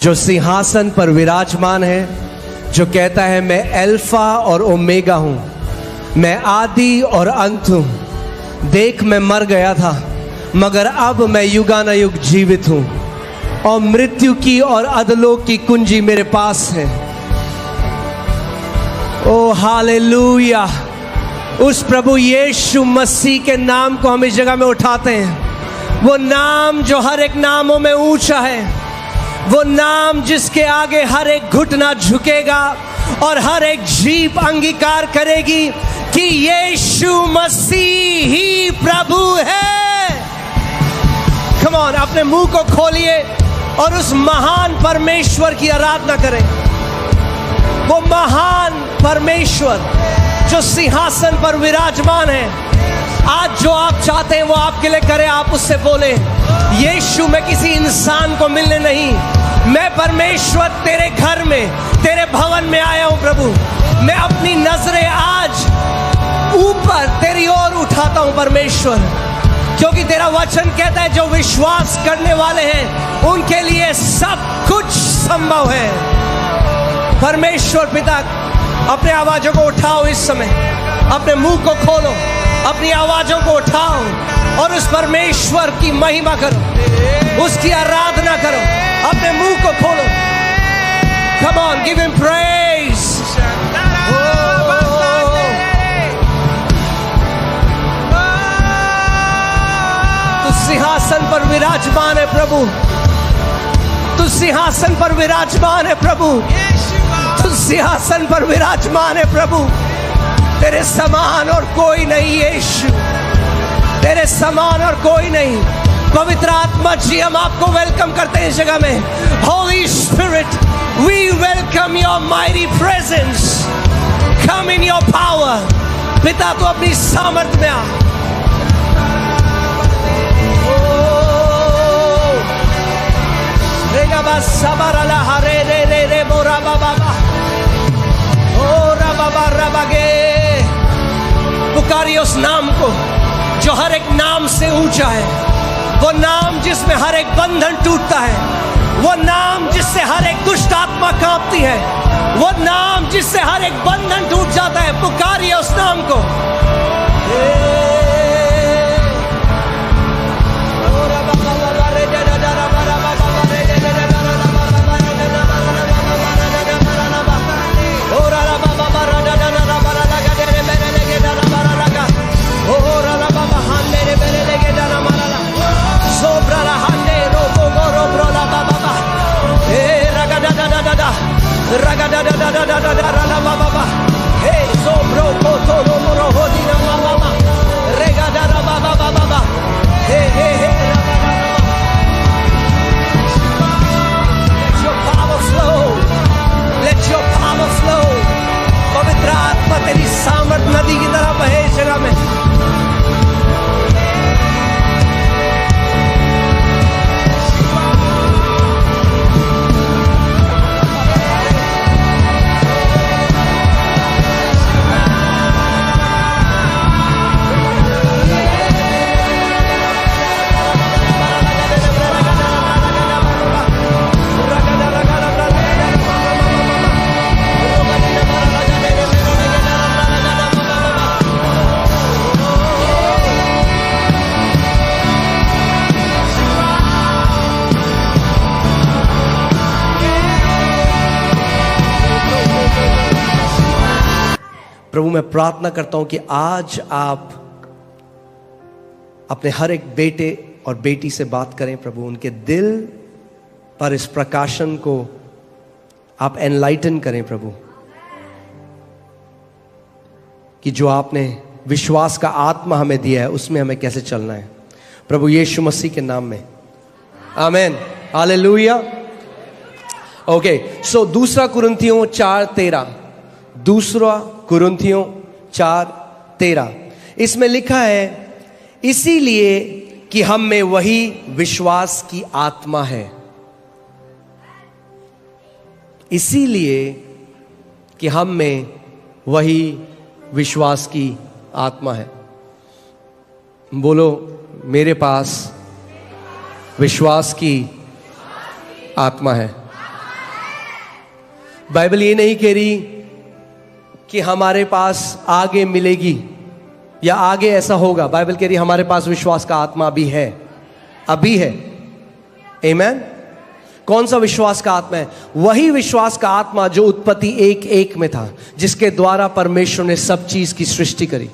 जो सिंहासन पर विराजमान है, जो कहता है मैं अल्फा और ओमेगा हूं, मैं आदि और अंत हूं। देख मैं मर गया था मगर अब मैं युगानुयुग जीवित हूं, और मृत्यु की और अधलोक की कुंजी मेरे पास है। ओ हालेलुया। उस प्रभु यीशु मसीह के नाम को हम इस जगह में उठाते हैं। वो नाम जो हर एक नामों में ऊंचा है, वो नाम जिसके आगे हर एक घुटना झुकेगा और हर एक जीभ अंगीकार करेगी कि यीशु मसीह ही प्रभु है। कम ऑन, अपने मुंह को खोलिए और उस महान परमेश्वर की आराधना करें। वो महान परमेश्वर जो सिंहासन पर विराजमान है, आज जो आप चाहते हैं वो आपके लिए करे। आप उससे बोले, यीशु मैं किसी इंसान को मिलने नहीं, मैं परमेश्वर तेरे घर में, तेरे भवन में आया हूं। प्रभु मैं अपनी नजरें आज ऊपर तेरी ओर उठाता हूं परमेश्वर, क्योंकि तेरा वचन कहता है जो विश्वास करने वाले हैं उनके लिए सब कुछ संभव है। परमेश्वर पिता, अपने आवाजों को उठाओ इस समय, अपने मुंह को खोलो, अपनी आवाजों को उठाओ और उस परमेश्वर की महिमा करो, उसकी आराधना करो। अपने मुंह को खोलो। Come on, give him praise. तू सिंहासन पर विराजमान है प्रभु, तू सिंहासन पर विराजमान है प्रभु, तू सिंहासन पर विराजमान है प्रभु। तेरे समान और कोई नहीं यीशु, तेरे समान और कोई नहीं। पवित्र आत्मा जी, हम आपको वेलकम करते हैं इस जगह में। Holy spirit, we welcome your mighty presence. Come in your power. पिता तू अपनी सामर्थ में आ। पुकारिए उस नाम को जो हर एक नाम से ऊंचा है, वो नाम जिसमें हर एक बंधन टूटता है, वो नाम जिससे हर एक दुष्ट आत्मा कांपती है, वो नाम जिससे हर एक बंधन टूट जाता है। पुकारिए उस नाम को। पवित्र आत्मा तेरी सामर्थ नदी की तरह बहे इस जगह में। प्रभु मैं प्रार्थना करता हूं कि आज आप अपने हर एक बेटे और बेटी से बात करें। प्रभु उनके दिल पर इस प्रकाशन को आप एनलाइटन करें प्रभु, कि जो आपने विश्वास का आत्मा हमें दिया है उसमें हमें कैसे चलना है। प्रभु यीशु मसीह के नाम में आमीन, हालेलुया। ओके, सो दूसरा कुरिन्थियों 4:13, दूसरा कुरिन्थियों 4:13, इसमें लिखा है इसीलिए कि हम में वही विश्वास की आत्मा है। इसीलिए कि हम में वही विश्वास की आत्मा है। बोलो, मेरे पास विश्वास की आत्मा है। बाइबल ये नहीं कह रही कि हमारे पास आगे मिलेगी या आगे ऐसा होगा। बाइबल कह रही हमारे पास विश्वास का आत्मा अभी है, अभी है। आमीन। कौन सा विश्वास का आत्मा है? वही विश्वास का आत्मा जो उत्पत्ति 1:1 में था, जिसके द्वारा परमेश्वर ने सब चीज की सृष्टि करी।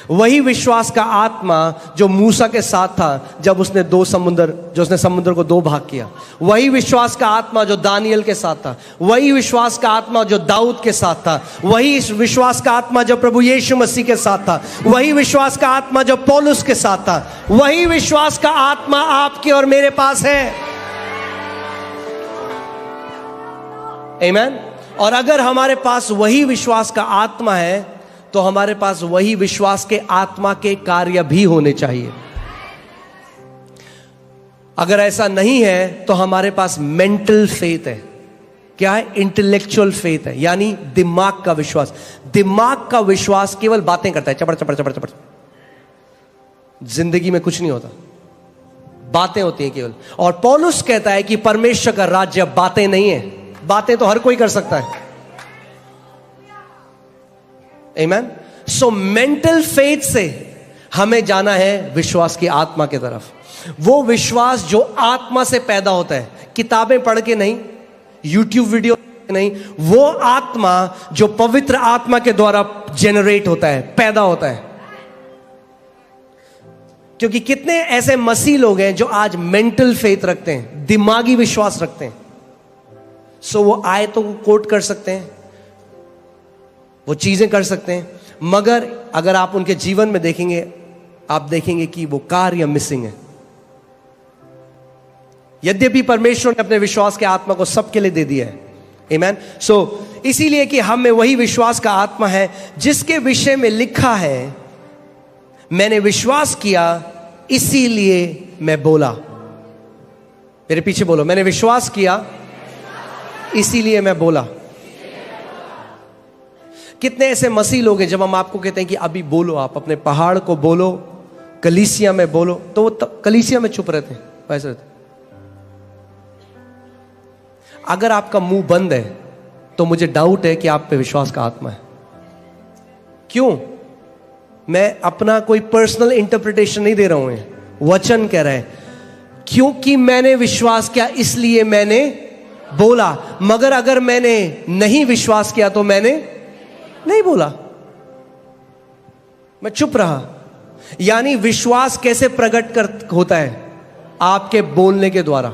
वही विश्वास का आत्मा जो मूसा के साथ था जब उसने समुद्र को 2 भाग किया। वही विश्वास का आत्मा जो दानियल के साथ था। वही विश्वास का आत्मा जो दाऊद के साथ था। वही विश्वास का आत्मा जो प्रभु यीशु मसीह के साथ था। वही विश्वास का आत्मा जो पौलुस के साथ था। वही विश्वास का आत्मा आपके और मेरे पास है। आमीन। और अगर हमारे पास वही विश्वास का आत्मा है तो हमारे पास वही विश्वास के आत्मा के कार्य भी होने चाहिए। अगर ऐसा नहीं है तो हमारे पास मेंटल फेथ है। क्या है? इंटेलेक्चुअल फेथ है, यानी दिमाग का विश्वास। दिमाग का विश्वास केवल बातें करता है, चपड़ चपड़ चपड़ चपड़। जिंदगी में कुछ नहीं होता, बातें होती हैं केवल। और पौलुस कहता है कि परमेश्वर का राज्य बातें नहीं है। बातें तो हर कोई कर सकता है। आमीन। सो मेंटल फेथ से हमें जाना है विश्वास की आत्मा की तरफ। वो विश्वास जो आत्मा से पैदा होता है, किताबें पढ़ के नहीं, यूट्यूब वीडियो नहीं। वो आत्मा जो पवित्र आत्मा के द्वारा जेनरेट होता है, पैदा होता है। क्योंकि कितने ऐसे मसीह लोग हैं जो आज मेंटल फेथ रखते हैं, दिमागी विश्वास रखते हैं। सो वो आयतों को कोट कर सकते हैं, वो चीजें कर सकते हैं, मगर अगर आप उनके जीवन में देखेंगे, आप देखेंगे कि वो कार्य मिसिंग है। यद्यपि परमेश्वर ने अपने विश्वास के आत्मा को सबके लिए दे दिया है। आमीन। सो इसीलिए कि हम में वही विश्वास का आत्मा है जिसके विषय में लिखा है, मैंने विश्वास किया इसीलिए मैं बोला। मेरे पीछे बोलो, मैंने विश्वास किया इसीलिए मैं बोला। कितने ऐसे मसीह लोग हैं जब हम आपको कहते हैं कि अभी बोलो, आप अपने पहाड़ को बोलो, कलीसिया में बोलो, तो वो कलीसिया में चुप रहते हैं, वैसे रहते। अगर आपका मुंह बंद है तो मुझे डाउट है कि आप पे विश्वास का आत्मा है। क्यों? मैं अपना कोई पर्सनल इंटरप्रिटेशन नहीं दे रहा हूं, वचन कह रहा है क्योंकि मैंने विश्वास किया इसलिए मैंने बोला। मगर अगर मैंने नहीं विश्वास किया तो मैंने नहीं बोला, मैं चुप रहा। यानी विश्वास कैसे प्रकट होता है? आपके बोलने के द्वारा,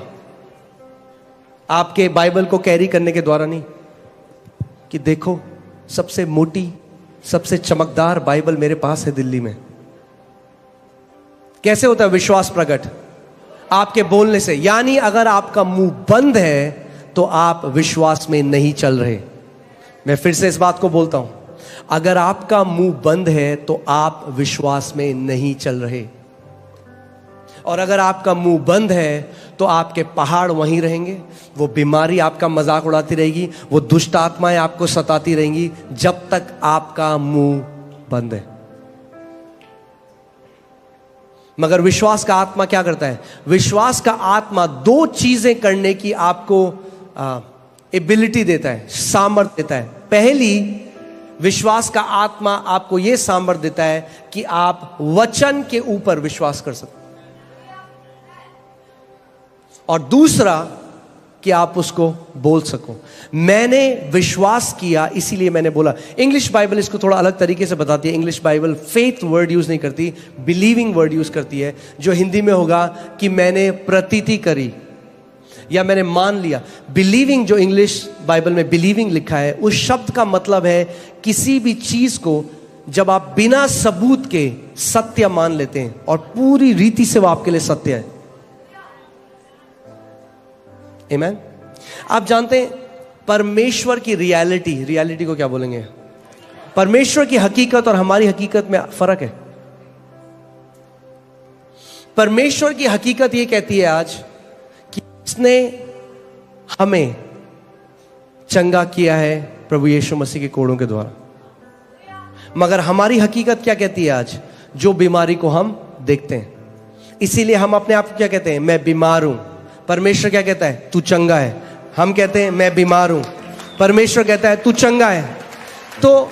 आपके बाइबल को कैरी करने के द्वारा नहीं कि देखो सबसे मोटी, सबसे चमकदार बाइबल मेरे पास है दिल्ली में। कैसे होता है विश्वास प्रकट? आपके बोलने से। यानी अगर आपका मुंह बंद है तो आप विश्वास में नहीं चल रहे। मैं फिर से इस बात को बोलता हूं, अगर आपका मुंह बंद है तो आप विश्वास में नहीं चल रहे। और अगर आपका मुंह बंद है तो आपके पहाड़ वहीं रहेंगे, वो बीमारी आपका मजाक उड़ाती रहेगी, वो दुष्ट आत्माएं आपको सताती रहेंगी जब तक आपका मुंह बंद है। मगर विश्वास का आत्मा क्या करता है? विश्वास का आत्मा 2 चीजें करने की आपको एबिलिटी देता है, सामर्थ्य देता है। पहली, विश्वास का आत्मा आपको यह सामर्थ्य देता है कि आप वचन के ऊपर विश्वास कर सकते, और दूसरा कि आप उसको बोल सको। मैंने विश्वास किया इसीलिए मैंने बोला। इंग्लिश बाइबल इसको थोड़ा अलग तरीके से बताती है। English Bible faith word use नहीं करती, बिलीविंग वर्ड यूज करती है, जो हिंदी में होगा कि मैंने प्रतीति करी या मैंने मान लिया। बिलीविंग, जो इंग्लिश बाइबल में बिलीविंग लिखा है, उस शब्द का मतलब है किसी भी चीज को जब आप बिना सबूत के सत्य मान लेते हैं और पूरी रीति से वो आपके लिए सत्य है। आमीन। आप जानते हैं परमेश्वर की रियलिटी को क्या बोलेंगे? परमेश्वर की हकीकत और हमारी हकीकत में फर्क है। परमेश्वर की हकीकत यह कहती है आज कि उसने हमें चंगा किया है प्रभु यीशु मसीह के कोड़ों के द्वारा। मगर हमारी हकीकत क्या कहती है आज? जो बीमारी को हम देखते हैं, इसीलिए हम अपने आप को क्या कहते हैं? मैं बीमार हूं। परमेश्वर क्या कहता है? तू चंगा है। हम कहते हैं मैं बीमार हूं, परमेश्वर कहता है तू चंगा है। तो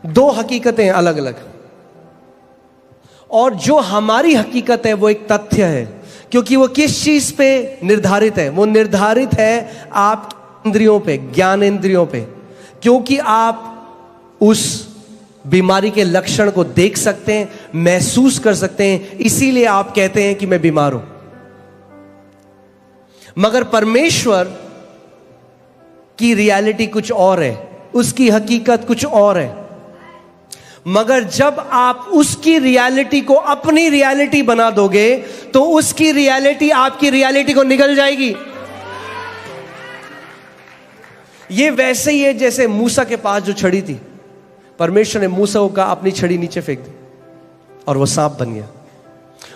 दो हकीकतें अलग अलग, और जो हमारी हकीकत है वो एक तथ्य है, क्योंकि वो किस चीज पे निर्धारित है? वो निर्धारित है आप इंद्रियों पे, ज्ञान इंद्रियों पे, क्योंकि आप उस बीमारी के लक्षण को देख सकते हैं, महसूस कर सकते हैं, इसीलिए आप कहते हैं कि मैं बीमार हूं। मगर परमेश्वर की रियलिटी कुछ और है, उसकी हकीकत कुछ और है। मगर जब आप उसकी रियलिटी को अपनी रियलिटी बना दोगे तो उसकी रियलिटी आपकी रियलिटी को निगल जाएगी। ये वैसे ही है जैसे मूसा के पास जो छड़ी थी, परमेश्वर ने मूसा को कहा अपनी छड़ी नीचे फेंक दी और वो सांप बन गया।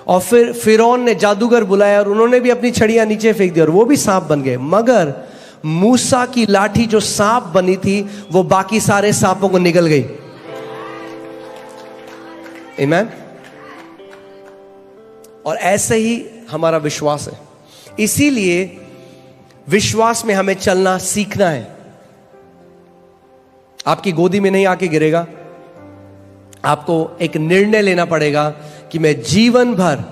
और फिर फिरौन ने जादूगर बुलाया और उन्होंने भी अपनी छड़ियां नीचे फेंक दी और वो भी सांप बन गए। मगर मूसा की लाठी जो सांप बनी थी वो बाकी सारे सांपों को निगल गई। आमीन। और ऐसे ही हमारा विश्वास है, इसीलिए विश्वास में हमें चलना सीखना है। आपकी गोदी में नहीं आके गिरेगा, आपको एक निर्णय लेना पड़ेगा कि मैं जीवन भर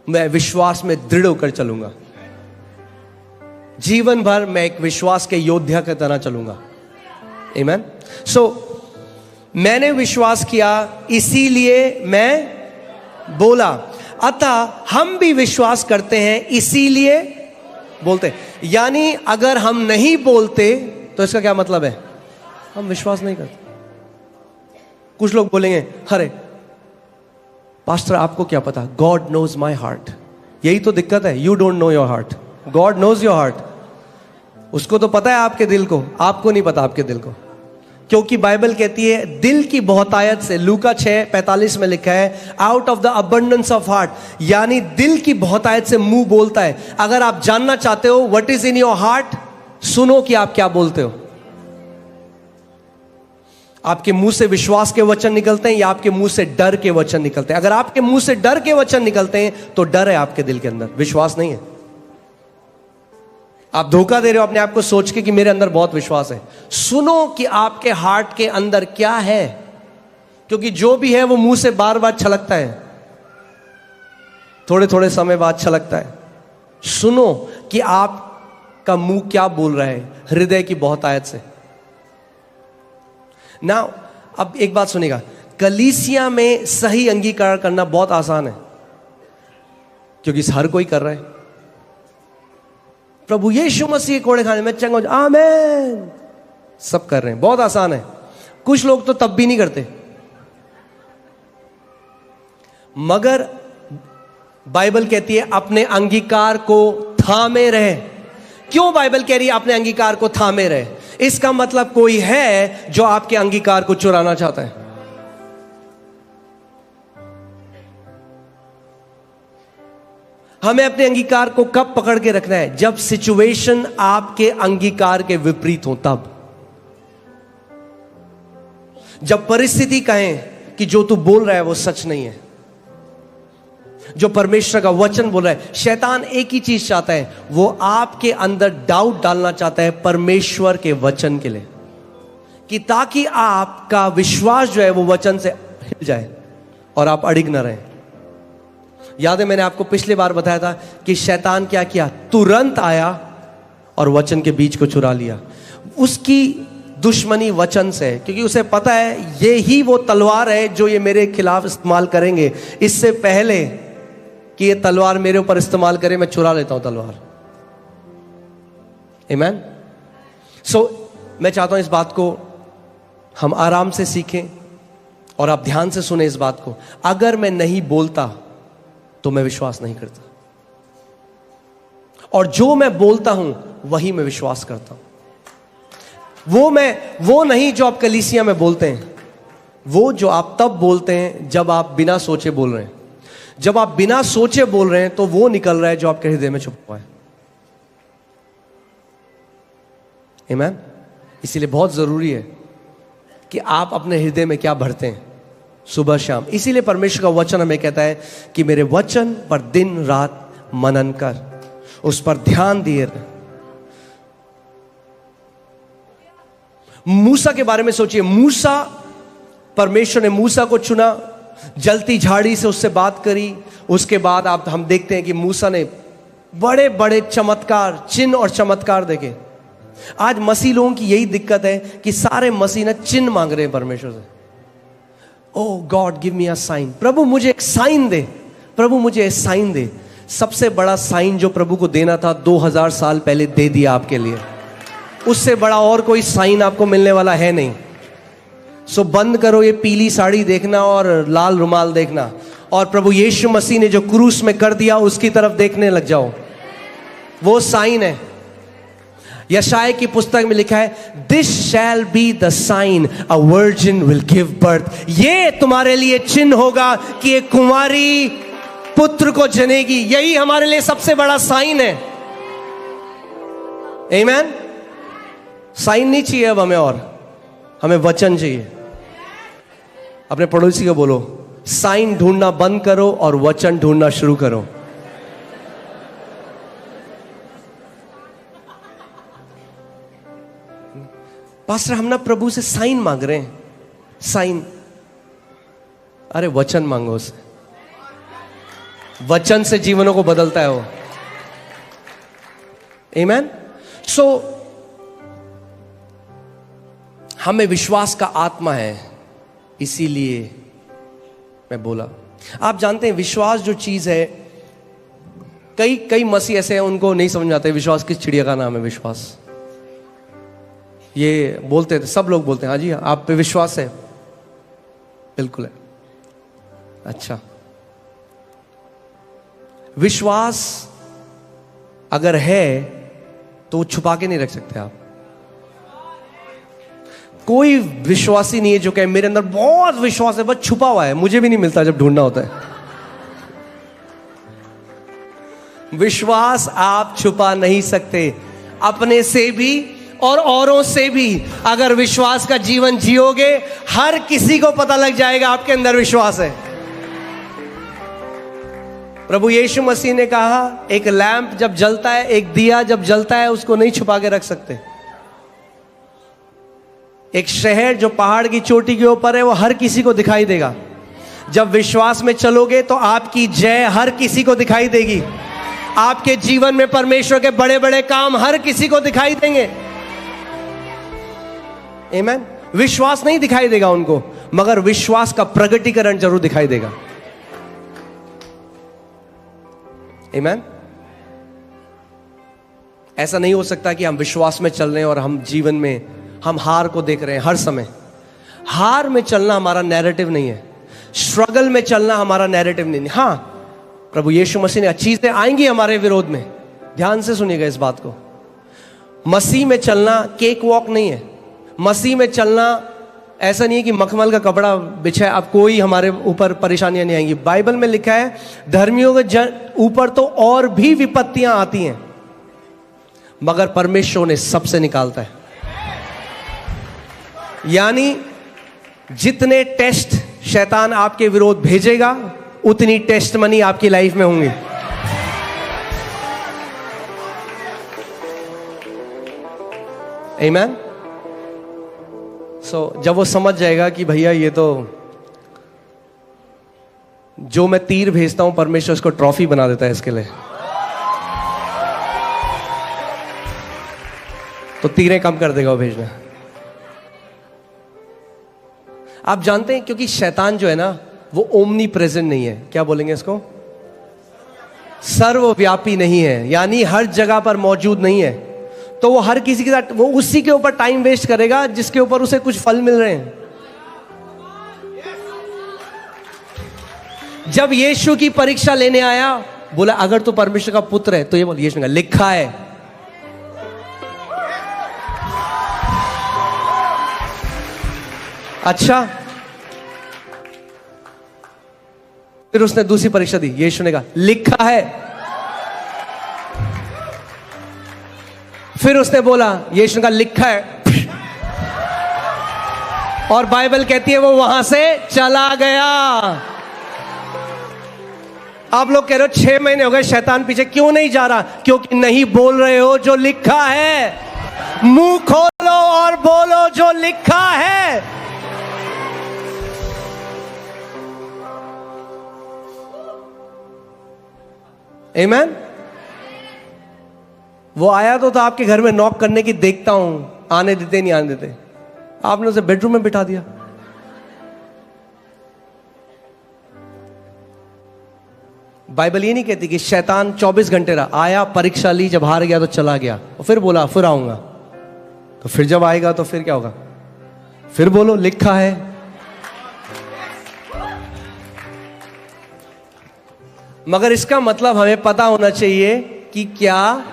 मैं विश्वास में दृढ़ होकर चलूंगा, जीवन भर मैं एक विश्वास के योद्धा की तरह चलूंगा। आमीन। मैंने विश्वास किया इसीलिए मैं बोला, अतः हम भी विश्वास करते हैं इसीलिए बोलते हैं। यानी अगर हम नहीं बोलते तो इसका क्या मतलब है? हम विश्वास नहीं करते। कुछ लोग बोलेंगे अरे पास्टर आपको क्या पता, गॉड नोज माई हार्ट। यही तो दिक्कत है, you don't know your heart, God knows your heart. उसको तो पता है आपके दिल को, आपको नहीं पता आपके दिल को। क्योंकि बाइबल कहती है दिल की बहुतायत से, लूका 6:45 में लिखा है out of the abundance of heart, यानी दिल की बहुतायत से मुंह बोलता है। अगर आप जानना चाहते हो what is in your heart, सुनो कि आप क्या बोलते हो। आपके मुंह से विश्वास के वचन निकलते हैं या आपके मुंह से डर के वचन निकलते हैं? अगर आपके मुंह से डर के वचन निकलते हैं तो डर है आपके दिल के अंदर, विश्वास नहीं है। आप धोखा दे रहे हो अपने आप को सोच के कि मेरे अंदर बहुत विश्वास है। सुनो कि आपके हार्ट के अंदर क्या है, क्योंकि जो भी है वो मुंह से बार बार छलकता है, थोड़े थोड़े समय बाद छलकता है। सुनो कि आपका मुंह क्या बोल रहा है हृदय की बहुतायत से ना। अब एक बात सुनिएगा, कलीसिया में सही अंगीकार करना बहुत आसान है, क्योंकि हर कोई कर रहा है। प्रभु यीशु मसीह कोड़े खाने में चंगा हो जाए, आमीन, सब कर रहे हैं, बहुत आसान है। कुछ लोग तो तब भी नहीं करते। मगर बाइबल कहती है अपने अंगीकार को थामे रहे। क्यों बाइबल कह रही है अपने अंगीकार को थामे रहे? इसका मतलब कोई है जो आपके अंगीकार को चुराना चाहता है। हमें अपने अंगीकार को कब पकड़ के रखना है? जब सिचुएशन आपके अंगीकार के विपरीत हो, तब। जब परिस्थिति कहें कि जो तू बोल रहा है वो सच नहीं है, जो परमेश्वर का वचन बोल रहा है। शैतान एक ही चीज चाहता है, वो आपके अंदर डाउट डालना चाहता है परमेश्वर के वचन के लिए, कि ताकि आपका विश्वास जो है वो वचन से हिल जाए और आप अड़िग न रहें। याद है मैंने आपको पिछली बार बताया था कि शैतान क्या किया? तुरंत आया और वचन के बीज को चुरा लिया। उसकी दुश्मनी वचन से है, क्योंकि उसे पता है ये ही वो तलवार है जो ये मेरे खिलाफ इस्तेमाल करेंगे। इससे पहले कि ये तलवार मेरे ऊपर इस्तेमाल करे, मैं चुरा लेता हूं तलवार। आमीन। मैं चाहता हूं इस बात को हम आराम से सीखें और आप ध्यान से सुने इस बात को। अगर मैं नहीं बोलता तो मैं विश्वास नहीं करता, और जो मैं बोलता हूं वही मैं विश्वास करता हूं। वो नहीं जो आप कलीसिया में बोलते हैं, वो जो आप तब बोलते हैं जब आप बिना सोचे बोल रहे हैं। जब आप बिना सोचे बोल रहे हैं तो वो निकल रहा है जो आपके हृदय में छुपा हुआ है। आमीन। इसीलिए बहुत जरूरी है कि आप अपने हृदय में क्या भरते हैं सुबह शाम। इसीलिए परमेश्वर का वचन हमें कहता है कि मेरे वचन पर दिन रात मनन कर, उस पर ध्यान दिए रहे। मूसा के बारे में सोचिए, मूसा, परमेश्वर ने मूसा को चुना, जलती झाड़ी से उससे बात करी। उसके बाद हम देखते हैं कि मूसा ने बड़े बड़े चमत्कार, चिन्ह और चमत्कार देखे। आज मसीह लोगों की यही दिक्कत है कि सारे मसीह ना चिन्ह मांग रहे हैं परमेश्वर से। Oh God give me a sign, प्रभु मुझे एक साइन दे, प्रभु मुझे एक साइन दे। सबसे बड़ा साइन जो प्रभु को देना था 2000 साल पहले दे दिया आपके लिए। उससे बड़ा और कोई साइन आपको मिलने वाला है नहीं। सो बंद करो ये पीली साड़ी देखना और लाल रुमाल देखना, और प्रभु यीशु मसीह ने जो क्रूस में कर दिया उसकी तरफ देखने लग जाओ। वो साइन है। यशायाह की पुस्तक में लिखा है, this shall be the sign, a virgin will give birth. ये तुम्हारे लिए चिन्ह होगा कि एक कुंवारी पुत्र को जनेगी। यही हमारे लिए सबसे बड़ा साइन है। आमीन। साइन नहीं चाहिए अब हमें, और हमें वचन चाहिए। अपने पड़ोसी को बोलो, साइन ढूंढना बंद करो और वचन ढूंढना शुरू करो। पास्टर हम ना प्रभु से साइन मांग रहे हैं, साइन। अरे वचन मांगो उससे, वचन से जीवनों को बदलता है वो। आमीन। सो हमें विश्वास का आत्मा है, इसीलिए मैं बोला। आप जानते हैं विश्वास जो चीज है, कई मसीह ऐसे हैं उनको नहीं समझ में आता है विश्वास किस चिड़िया का नाम है। विश्वास ये बोलते थे, सब लोग बोलते हैं हाँ जी आप पे विश्वास है, बिल्कुल है। अच्छा, विश्वास अगर है तो वो छुपा के नहीं रख सकते आप। कोई विश्वासी नहीं है जो कहे मेरे अंदर बहुत विश्वास है, बस छुपा हुआ है, मुझे भी नहीं मिलता जब ढूंढना होता है। विश्वास आप छुपा नहीं सकते, अपने से भी और औरों से भी। अगर विश्वास का जीवन जियोगे, हर किसी को पता लग जाएगा आपके अंदर विश्वास है। प्रभु यीशु मसीह ने कहा, एक लैंप जब जलता है, एक दिया जब जलता है, उसको नहीं छुपा के रख सकते। एक शहर जो पहाड़ की चोटी के ऊपर है, वो हर किसी को दिखाई देगा। जब विश्वास में चलोगे तो आपकी जय हर किसी को दिखाई देगी। आपके जीवन में परमेश्वर के बड़े बड़े काम हर किसी को दिखाई देंगे। आमीन। विश्वास नहीं दिखाई देगा उनको, मगर विश्वास का प्रगटीकरण जरूर दिखाई देगा। आमीन। ऐसा नहीं हो सकता कि हम विश्वास में चल रहे हैं और हम जीवन में हम हार को देख रहे हैं हर समय। हार में चलना हमारा नैरेटिव नहीं है, स्ट्रगल में चलना हमारा नैरेटिव नहीं है। हाँ, प्रभु यीशु मसीह ने चीजें आएंगी हमारे विरोध में, ध्यान से सुनिएगा इस बात को। मसीह में चलना केक वॉक नहीं है। मसीह में चलना ऐसा नहीं है कि मखमल का कपड़ा बिछा है, अब कोई हमारे ऊपर परेशानियां नहीं आएंगी। बाइबल में लिखा है, धर्मियों के ऊपर तो और भी विपत्तियां आती हैं, मगर परमेश्वर ने सबसे निकालता है। यानी जितने टेस्ट शैतान आपके विरोध भेजेगा, उतनी टेस्ट मनी आपकी लाइफ में होंगी। आमीन। सो जब वो समझ जाएगा कि भैया ये तो जो मैं तीर भेजता हूं, परमेश्वर उसको ट्रॉफी बना देता है इसके लिए, तो तीरें कम कर देगा वो भेजना। आप जानते हैं, क्योंकि शैतान जो है ना, वो ओमनी प्रेजेंट नहीं है। क्या बोलेंगे इसको? सर्वव्यापी नहीं है, यानी हर जगह पर मौजूद नहीं है। तो वो हर किसी के साथ, वो उसी के ऊपर टाइम वेस्ट करेगा जिसके ऊपर उसे कुछ फल मिल रहे हैं। जब यीशु की परीक्षा लेने आया, बोला अगर तू परमेश्वर का पुत्र है तो ये बोल, यीशु ने कहा लिखा है। अच्छा, फिर उसने दूसरी परीक्षा दी, यीशु ने कहा लिखा है। फिर उसने बोला, यीशु ने कहा लिखा है, और बाइबल कहती है वो वहां से चला गया। आप लोग कह रहे हो 6 महीने हो गए शैतान पीछे क्यों नहीं जा रहा? क्योंकि नहीं बोल रहे हो जो लिखा है। मुंह खोलो और बोलो जो लिखा है। आमीन। वो आया तो था आपके घर में नॉक करने की, देखता हूं आने देते नहीं आने देते, आपने उसे बेडरूम में बिठा दिया। बाइबल ये नहीं कहती कि शैतान 24 घंटे रहा, आया, परीक्षा ली, जब हार गया तो चला गया, और फिर बोला फिर आऊंगा। तो फिर जब आएगा तो फिर क्या होगा? फिर बोलो लिखा है। मगर इसका मतलब हमें पता होना चाहिए कि क्या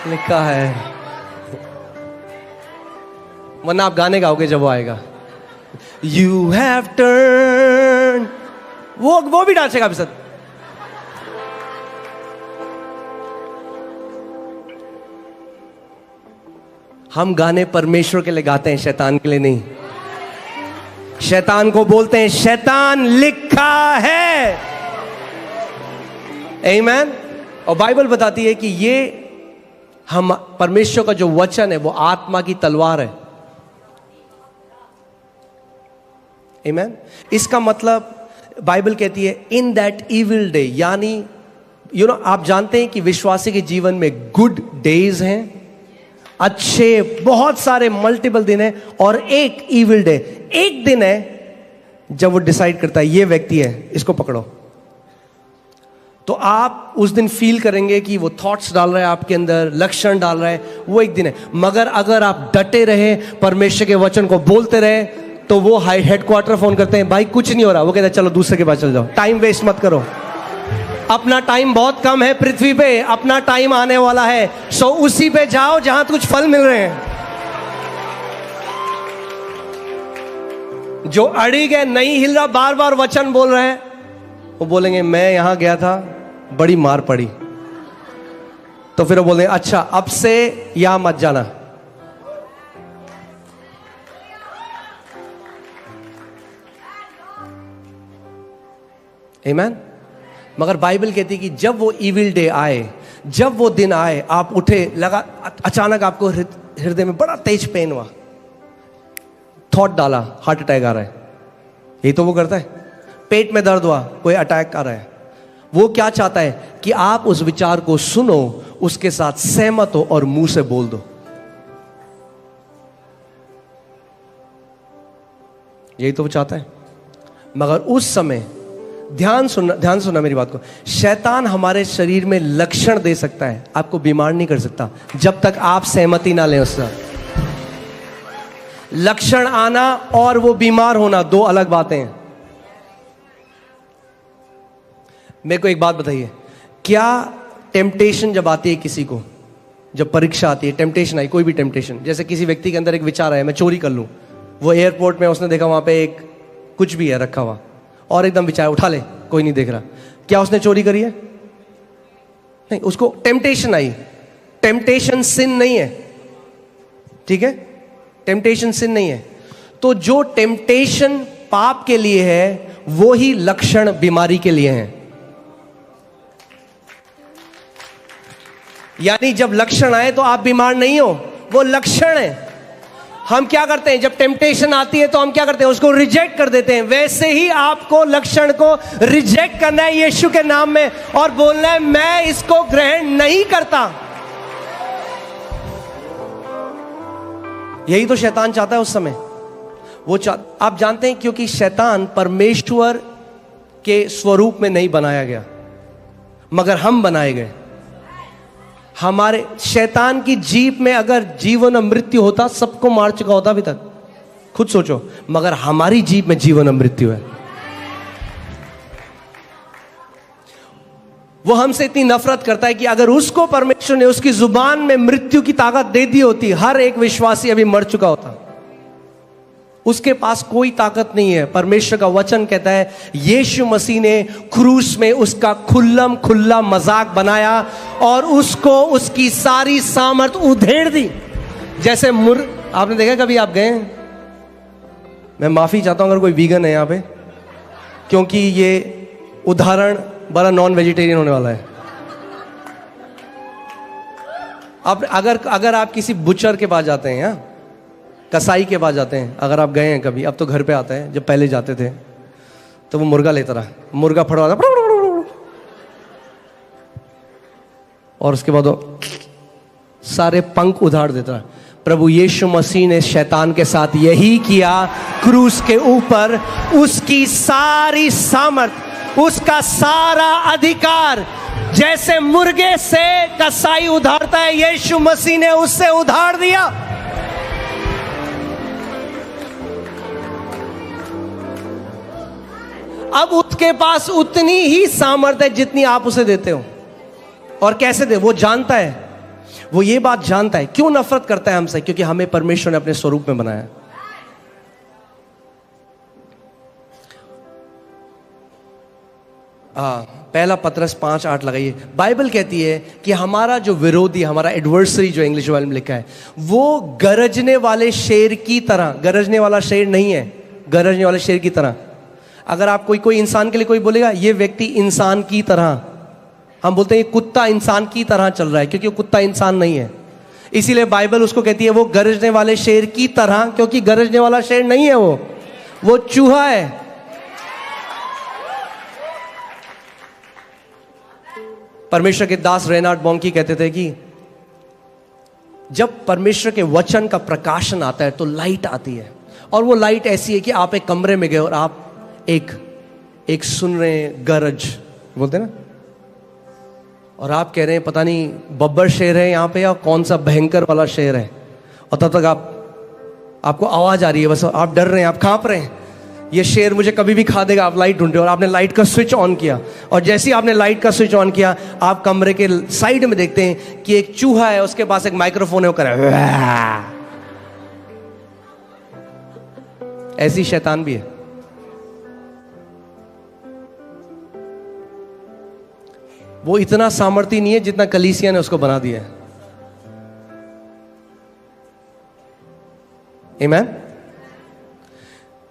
लिखा है, वरना आप गाने गाओगे जब वो आएगा। यू हैव टर्न, वो भी डांसेगा आपके साथ। हम गाने परमेश्वर के लिए गाते हैं, शैतान के लिए नहीं। शैतान को बोलते हैं शैतान लिखा है। आमीन। और बाइबल बताती है कि ये हम परमेश्वर का जो वचन है वो आत्मा की तलवार है। आमीन। इसका मतलब बाइबल कहती है इन दैट इविल डे, यानी आप जानते हैं कि विश्वासी के जीवन में गुड डेज हैं, अच्छे बहुत सारे मल्टीपल दिन है, और एक इविल डे, एक दिन है जब वो डिसाइड करता है ये व्यक्ति है, इसको पकड़ो। तो आप उस दिन फील करेंगे कि वो थॉट्स डाल रहा है आपके अंदर, लक्षण डाल रहा है, वो एक दिन है। मगर अगर आप डटे रहे, परमेश्वर के वचन को बोलते रहे, तो वो हेडक्वार्टर फोन करते हैं, भाई कुछ नहीं हो रहा। वो कहते हैं चलो दूसरे के पास चल जाओ, टाइम वेस्ट मत करो, अपना टाइम बहुत कम है पृथ्वी पे, अपना टाइम आने वाला है, सो उसी पे जाओ जहां कुछ फल मिल रहे हैं। जो अड़िग है, नहीं हिल रहा, बार बार वचन बोल रहे हैं, वो बोलेंगे मैं यहां गया था, बड़ी मार पड़ी। तो फिर वो बोलेंगे अच्छा अब से यहां मत जाना। आमीन। मगर बाइबल कहती है कि जब वो इविल डे आए, जब वो दिन आए, आप उठे, लगा अचानक आपको हृदय में बड़ा तेज पेन हुआ, थॉट डाला हार्ट अटैक आ रहा है, यही तो वो करता है। पेट में दर्द हुआ, कोई अटैक आ रहा है। वो क्या चाहता है कि आप उस विचार को सुनो, उसके साथ सहमत हो और मुंह से बोल दो। यही तो वो चाहता है। मगर उस समय ध्यान सुनना मेरी बात को, शैतान हमारे शरीर में लक्षण दे सकता है, आपको बीमार नहीं कर सकता जब तक आप सहमति ना लें उससे। लक्षण आना और वो बीमार होना दो अलग बातें हैं। मेरे को एक बात बताइए, क्या टेम्पटेशन जब आती है किसी को, जब परीक्षा आती है, टेम्पटेशन आई, कोई भी टेम्पटेशन, जैसे किसी व्यक्ति के अंदर एक विचार आया मैं चोरी कर लूं, वो एयरपोर्ट में उसने देखा वहां पे एक कुछ भी है रखा हुआ, और एकदम विचार उठा ले, कोई नहीं देख रहा, क्या उसने चोरी करी है? नहीं, उसको टेम्पटेशन आई। टेम्पटेशन सिन नहीं है, ठीक है? टेम्पटेशन सिन नहीं है। तो जो टेम्पटेशन पाप के लिए है, वो ही लक्षण बीमारी के लिए हैं। यानी जब लक्षण आए तो आप बीमार नहीं हो, वो लक्षण है। हम क्या करते हैं, जब टेम्पटेशन आती है तो हम क्या करते हैं, उसको रिजेक्ट कर देते हैं। वैसे ही आपको लक्षण को रिजेक्ट करना है यीशु के नाम में, और बोलना है मैं इसको ग्रहण नहीं करता। यही तो शैतान चाहता है उस समय। आप जानते हैं, क्योंकि शैतान परमेश्वर के स्वरूप में नहीं बनाया गया, मगर हम बनाए गए। हमारे शैतान की जीभ में अगर जीवन और मृत्यु होता, सबको मार चुका होता अभी तक, खुद सोचो। मगर हमारी जीभ में जीवन और मृत्यु है। वो हमसे इतनी नफरत करता है कि अगर उसको परमेश्वर ने उसकी जुबान में मृत्यु की ताकत दे दी होती, हर एक विश्वासी अभी मर चुका होता। उसके पास कोई ताकत नहीं है। परमेश्वर का वचन कहता है यीशु मसीह ने क्रूस में उसका खुल्लम खुल्ला मजाक बनाया और उसको उसकी सारी सामर्थ उधेड़ दी। जैसे आपने देखा कभी, आप गए? मैं माफी चाहता हूं अगर कोई वीगन है यहां पे, क्योंकि ये उदाहरण बड़ा नॉन वेजिटेरियन होने वाला है। अब अगर आप किसी बुचर के पास जाते हैं, कसाई के पास जाते हैं, अगर आप गए हैं कभी, अब तो घर पे आते हैं, जब पहले जाते थे तो वो मुर्गा लेता रहा, मुर्गा फड़वा और उसके बाद वो सारे पंख उधाड़ देता रहा। प्रभु यीशु मसीह ने शैतान के साथ यही किया। क्रूस के ऊपर उसकी सारी सामर्थ, उसका सारा अधिकार, जैसे मुर्गे से कसाई उधारता है, यीशु मसीह ने उससे उधार दिया। अब उसके पास उतनी ही सामर्थ है जितनी आप उसे देते हो। और कैसे दे, वो जानता है, वो ये बात जानता है। क्यों नफरत करता है हमसे? क्योंकि हमें परमेश्वर ने अपने स्वरूप में बनाया। पहला पतरस 5:8 लगाइए। बाइबल कहती है कि हमारा जो विरोधी, हमारा एडवर्सरी, जो इंग्लिश वाले में लिखा है, वो गरजने वाले शेर की तरह, गरजने वाला शेर नहीं है, गरजने वाले शेर की तरह। अगर आप कोई इंसान के लिए कोई बोलेगा ये व्यक्ति इंसान की तरह, हम बोलते हैं कुत्ता इंसान की तरह चल रहा है, क्योंकि वो कुत्ता इंसान नहीं है। इसीलिए बाइबल उसको कहती है वो गरजने वाले शेर की तरह, क्योंकि गरजने वाला शेर नहीं है, वो चूहा है। परमेश्वर के दास रेनार्ड बॉन्की कहते थे कि जब परमेश्वर के वचन का प्रकाशन आता है तो लाइट आती है, और वो लाइट ऐसी है कि आप एक कमरे में गए और आप एक सुन रहे हैं गरज, बोलते हैं ना, और आप कह रहे हैं पता नहीं बब्बर शेर है यहाँ पे या कौन सा भयंकर वाला शेर है, और तब तक आपको आवाज आ रही है, बस आप डर रहे हैं, आप कांप रहे हैं, ये शेर मुझे कभी भी खा देगा। आप लाइट ढूंढ रहे हो और आपने लाइट का स्विच ऑन किया, और जैसे ही आपने लाइट का स्विच ऑन किया, आप कमरे के साइड में देखते हैं कि एक चूहा है, उसके पास एक माइक्रोफोन है, वो कर रहा है। ऐसी शैतान भी है। वो इतना सामर्थ्य नहीं है जितना कलीसिया ने उसको बना दिया है। आमीन।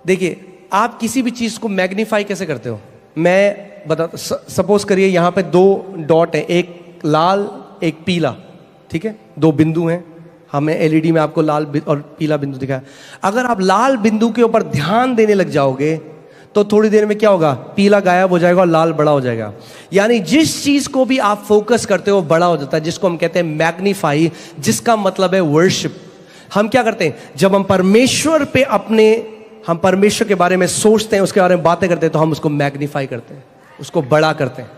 देखिए, आप किसी भी चीज को मैग्नीफाई कैसे करते हो? मैं बता, सपोज करिए यहां पे 2 डॉट है, एक लाल एक पीला, ठीक है, 2 बिंदु हैं, हमें एलईडी में आपको लाल और पीला बिंदु दिखाया। अगर आप लाल बिंदु के ऊपर ध्यान देने लग जाओगे तो थोड़ी देर में क्या होगा? पीला गायब हो जाएगा और लाल बड़ा हो जाएगा। यानी जिस चीज को भी आप फोकस करते हो बड़ा हो जाता है, जिसको हम कहते हैं मैग्नीफाई, जिसका मतलब है वर्शिप। हम क्या करते हैं? जब हम परमेश्वर पे हम परमेश्वर के बारे में सोचते हैं, उसके बारे में बातें करते हैं, तो हम उसको मैग्नीफाई करते हैं, उसको बड़ा करते हैं।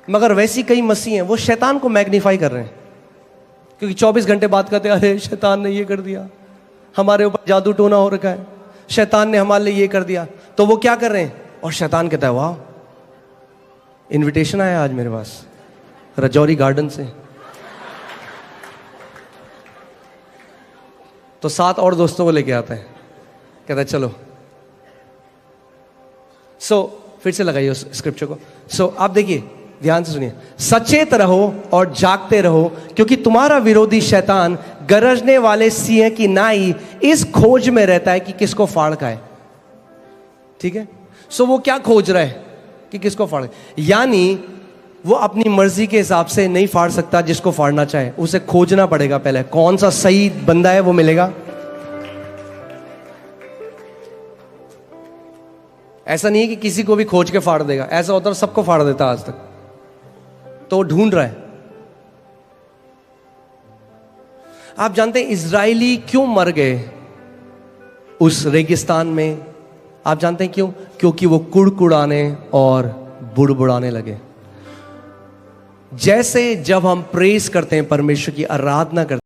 मगर वैसी कई मसीह हैं, वो शैतान को मैग्नीफाई कर रहे हैं, क्योंकि 24 घंटे बात करते हैं, अरे शैतान ने ये कर दिया, हमारे ऊपर जादू टोना हो रखा है, शैतान ने हमारे लिए ये कर दिया। तो वो क्या कर रहे हैं? और शैतान कहता है वाह, इनविटेशन आया आज मेरे पास रजौरी गार्डन से, तो 7 और दोस्तों को लेके आता है, कहता है चलो। फिर से लगाइए उस स्क्रिप्चर को। आप देखिए, ध्यान से सुनिए। सचेत रहो और जागते रहो, क्योंकि तुम्हारा विरोधी शैतान गरजने वाले सिंह की नाई इस खोज में रहता है कि किसको फाड़ खाए। ठीक है, वो क्या खोज रहा है? कि किसको फाड़, यानी वो अपनी मर्जी के हिसाब से नहीं फाड़ सकता जिसको फाड़ना चाहे, उसे खोजना पड़ेगा पहले, कौन सा सही बंदा है वो मिलेगा। ऐसा नहीं है कि किसी को भी खोज के फाड़ देगा, ऐसा होता है सबको फाड़ देता आज तक, तो वो ढूंढ रहा है। आप जानते हैं इजरायली क्यों मर गए उस रेगिस्तान में? आप जानते हैं क्यों? क्योंकि वो कुड़कुड़ाने और बुड़बुड़ाने लगे। जैसे जब हम प्रेज करते हैं, परमेश्वर की आराधना करते हैं,